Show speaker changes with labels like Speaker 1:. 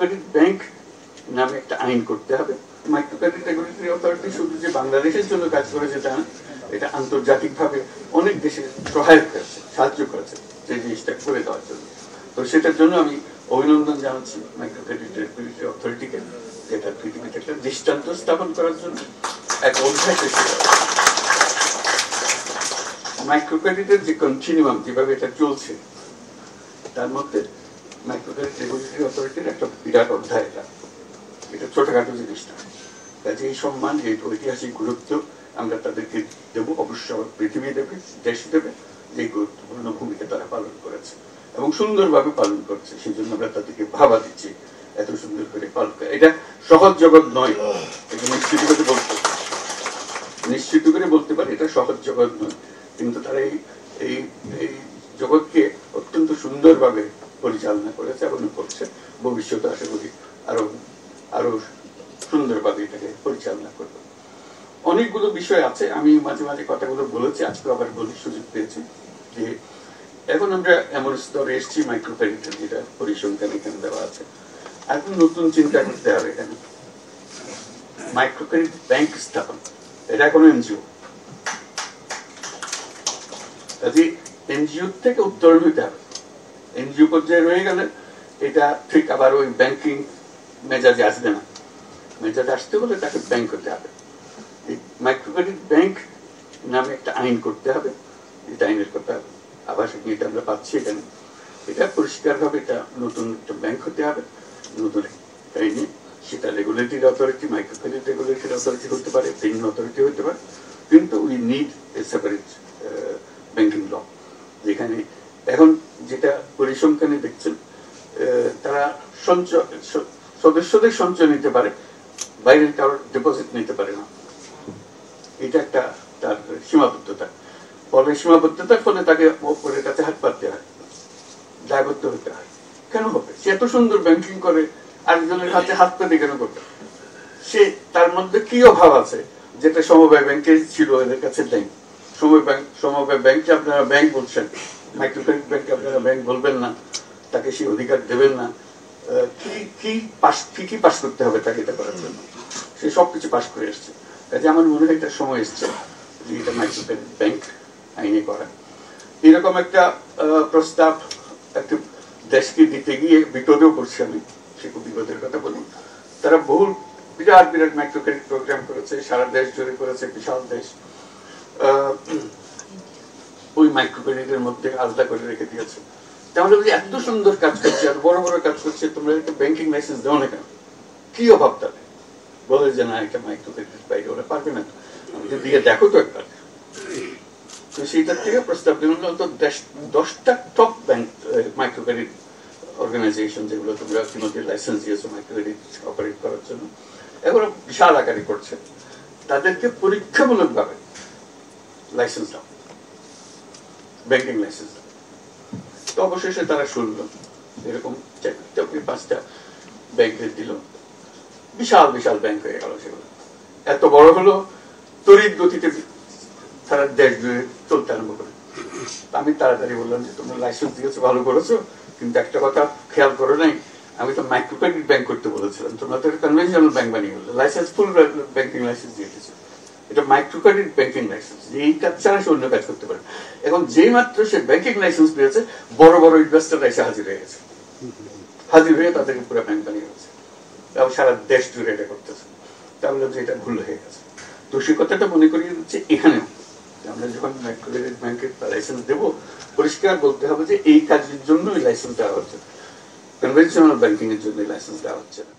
Speaker 1: Credit bank নামে একটা আইন করতে হবে। মাইক্রো ক্রেডিট রেগুলেটরি অথরিটি শুধু যে বাংলাদেশের জন্য কাজ করেছে তা না, এটা আন্তর্জাতিকভাবে অনেক দেশে সহায়ক করেছে, সাহায্য করেছে সেই জিনিসটা করে দেওয়ার জন্য। তো সেটার জন্য আমি অভিনন্দন জানাচ্ছি মাইক্রো ক্রেডিট রেগুলেটরি অথরিটিকে, যেটা পৃথিবীতে একটা দৃষ্টান্ত স্থাপন করার জন্য এক অধ্যায় সৃষ্টি করা। মাইক্রো ক্রেডিটের যে কন্টিনিউয়াম যেভাবে এটা চলছে, তার মধ্যে মাইক্রো ক্রেডিট রেগুলেটরি অথরিটির একটা বিরাট অধ্যায়। এটা ছোটখাটো জিনিস না, কাজে এই সম্মান, এই ঐতিহাসিক গুরুত্ব আমরা তাদেরকে দেবো। অবশ্য পৃথিবী দেবে, দেশ দেবে, যে গুরুত্বপূর্ণ ভূমিকা তারা পালন করেছে এবং সুন্দরভাবে পালন করছে। সেই জন্য আমরা তাদেরকে ভাবা দিচ্ছি এত সুন্দর করে পালন করে। এটা সহজ জগৎ নয়, এটা নিশ্চিত করে বলতে পারি এটা সহজ জগৎ নয়, কিন্তু তারা এই জগৎকে অত্যন্ত সুন্দরভাবে পরিচালনা করেছে এবং করছে। ভবিষ্যতে আশা করি আরো সুন্দরভাবে এটাকে পরিচালনা করবে। অনেকগুলো বিষয় আছে, আমি মাঝে মাঝে কথাগুলো বলেছি, আজকে আবার বলির সুযোগ পেয়েছি যে এখন আমরা এমন স্তরে এসেছি মাইক্রো ক্রেডিটের, যেটা পরিসংখ্যান এখানে দেওয়া আছে। এখন নতুন চিন্তা করতে হবে এখানে মাইক্রো ক্রেডিট ব্যাংক স্থাপন। এটা কোনো এনজিও, কাজে এনজিও থেকে উত্তরণ হইতে হবে। এনজিও পর্যায়ে রয়ে গেলে এটা ঠিক আবার ওই ব্যাংকিং মেজাজে আসবে না। মেজাজে আসতে হলে তাকে ব্যাংক করতে হবে। এই মাইক্রো ক্রেডিট ব্যাংক নামে একটা আইন করতে হবে, এটা আইনের কথা আবার এটা আমরা পাচ্ছি এখানে। এটা পরিষ্কারভাবে এটা নতুন একটা ব্যাংক হতে হবে, নতুন আইনে। সেটা regulatory authority, micro credit regulatory authority হতে পারে, পেইন্ট অথরিটি হতে পারে, কিন্তু we need a separate banking law. যেখানে এখন যেটা পরিসংখ্যানে দেখছেন, তারা সদস্যদের সঞ্চয় নিতে পারে, বাইরের কারোর ডিপোজিট নিতে পারে না। এটা একটা তার সীমাবদ্ধতা। ফলে সীমাবদ্ধতার ফলে তাকে ওপরের কাছে হাত পাততে হয়, দায়বদ্ধ হতে হয়। কেন হবে? সে এত সুন্দর ব্যাংকিং করে, আরেকজনের কাছে হাত পাতে কেন করবে? সে তার মধ্যে কি অভাব আছে যেটা সমবায় ব্যাংকে ছিল, এদের কাছে নেই। সমবায় ব্যাংকে আপনারা ব্যাংক বলছেন, মাইক্রো ক্রেডিট ব্যাংকে আপনারা ব্যাংক বলবেন না, তাকে সেই অধিকার দেবেন না। কি পাস করতে হবে তাকে এটা করার জন্য? সে সবকিছু পাস করে এসছে। কাজে আমার মনে হয় একটা সময় এসছে যে এটা মাইক্রো ক্রেডিট ব্যাংক আইনে করা। এরকম একটা প্রস্তাব একটা দেশকে দিতে গিয়ে বিপদেও পড়ছে। আমি সে খুব বিপদের কথা বলি। তারা বহু বিরাট বিরাট মাইক্রো ক্রেডিট প্রোগ্রাম করেছে, সারা দেশ জুড়ে করেছে, বিশাল দেশ। ওই মাইক্রো ক্রেডিটের মধ্যে আলাদা করে রেখে দিয়েছে। তাহলে এত সুন্দর কাজ করছে, এত বড় বড় কাজ করছে, তোমরা একটা ব্যাংকিং লাইসেন্স দাও না কেন? কি অভাব তাদের? বলে যে না, একটা মাইক্রো ক্রেডিট বাইরে ওরা পারবে না। আমাদের দিকে দেখো তো একবার। তো সেইটার থেকে প্রস্তাব দিল 10টা top bank micro credit organisation, যেগুলো তোমরা ইতিমধ্যে লাইসেন্স দিয়েছো মাইক্রো ক্রেডিট অপারেট করার জন্য, এগুলো বিশাল আকারে করছে। তাদেরকে পরীক্ষামূলক ভাবে লাইসেন্স দাও, ব্যাংকিং লাইসেন্স দাও। তো অবশেষে তারা শুনলো, এরকম 4-5টা ব্যাংকের দিল। বিশাল বিশাল ব্যাংক হয়ে গেল সেগুলো। এত বড় হলো, তড়িৎ গতিতে সারা দেশ জুড়ে চলতে আরম্ভ করে। আমি তাড়াতাড়ি বললাম যে তোমরা লাইসেন্স দিয়েছো, ভালো করেছো, কিন্তু একটা কথা খেয়াল করো নাই, আমি তো মাইক্রো ক্রেডিট ব্যাংক করতে বলেছিলাম, তোমরা তো কনভেনশনাল ব্যাংক বানিয়ে বললে। লাইসেন্স ফুল ব্যাংকিং লাইসেন্স দিয়ে দিয়েছো, এটা মাইক্রো ক্রেডিট ব্যাংকিং লাইসেন্স। এই কাজ ছাড়া সে অন্য কাজ করতে পারে। এখন যেই মাত্র সে ব্যাংকিং লাইসেন্স পেয়েছে, বড় বড় ইনভেস্টাররা এসে হাজির হয়ে গেছে, হাজির হয়ে তাদেরকে পুরো ব্যাংক বানিয়ে গেছে এবং সারা দেশ জুড়ে এটা করতেছে। তাহলে যে এটা ভুল হয়ে গেছে। তো সে কথাটা মনে করিয়ে দিচ্ছে এখানেও, আমরা যখন মাইক্রো ক্রেডিট ব্যাংকের লাইসেন্স দেবো, পরিষ্কার বলতে হবে যে এই কাজের জন্য লাইসেন্স দেওয়া হচ্ছে, কনভেনশনাল ব্যাংকিং এর জন্য লাইসেন্স দেওয়া হচ্ছে না।